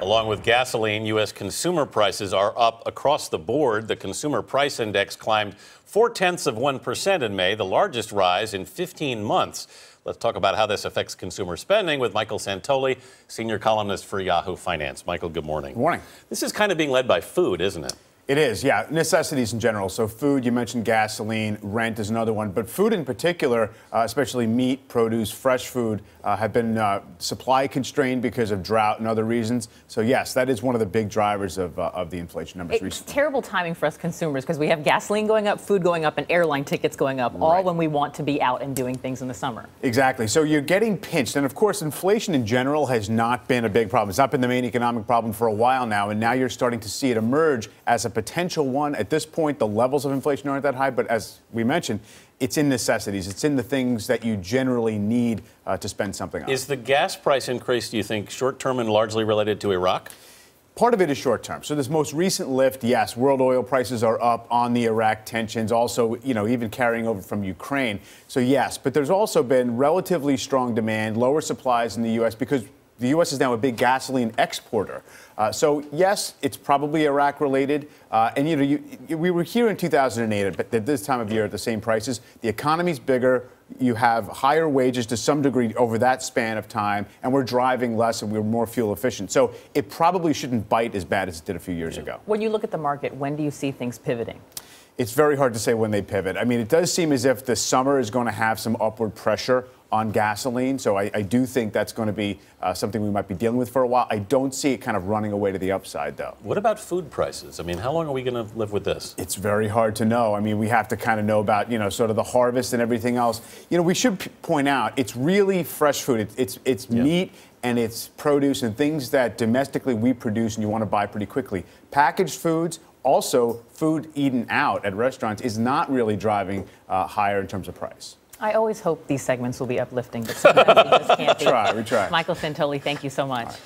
Along with gasoline, U.S. consumer prices are up across the board. The Consumer Price Index climbed 0.4% in May, the largest rise in 15 months. Let's talk about how this affects consumer spending with Michael Santoli, senior columnist for Yahoo Finance. Michael, good morning. Good morning. This is kind of being led by food, isn't it? It is, yeah. Necessities in general. So food, you mentioned gasoline, rent is another one. But food in particular, especially meat, produce, fresh food, have been supply constrained because of drought and other reasons. So yes, that is one of the big drivers of the inflation numbers recently. It's terrible timing for us consumers because we have gasoline going up, food going up, and airline tickets going up, all when we want to be out and doing things in the summer. Exactly. So you're getting pinched. And of course, inflation in general has not been a big problem. It's not been the main economic problem for a while now. And now you're starting to see it emerge as a potential one. At this point, the levels of inflation aren't that high, but as we mentioned, it's in necessities. It's in the things that you generally need to spend something on. Is the gas price increase, do you think, short-term and largely related to Iraq? Part of it is short-term. So this most recent lift, yes, world oil prices are up on the Iraq tensions, also, even carrying over from Ukraine. So yes, but there's also been relatively strong demand, lower supplies in the U.S. because the U.S. is now a big gasoline exporter. So, yes, it's probably Iraq-related. We were here in 2008 at this time of year at the same prices. The economy's bigger. You have higher wages to some degree over that span of time, and we're driving less and we're more fuel efficient. So it probably shouldn't bite as bad as it did a few years ago. When you look at the market, when do you see things pivoting? It's very hard to say when they pivot. I mean, it does seem as if the summer is going to have some upward pressure on gasoline. So I do think that's going to be something we might be dealing with for a while. I don't see it kind of running away to the upside, though. What about food prices? I mean, how long are we going to live with this? It's very hard to know. I mean, we have to kind of know about, sort of the harvest and everything else. We should point out it's really fresh food. It's meat and it's produce and things that domestically we produce and you want to buy pretty quickly. Packaged foods, also food eaten out at restaurants, is not really driving higher in terms of price. I always hope these segments will be uplifting, but sometimes we just can't be. We try. Michael Santoli, thank you so much.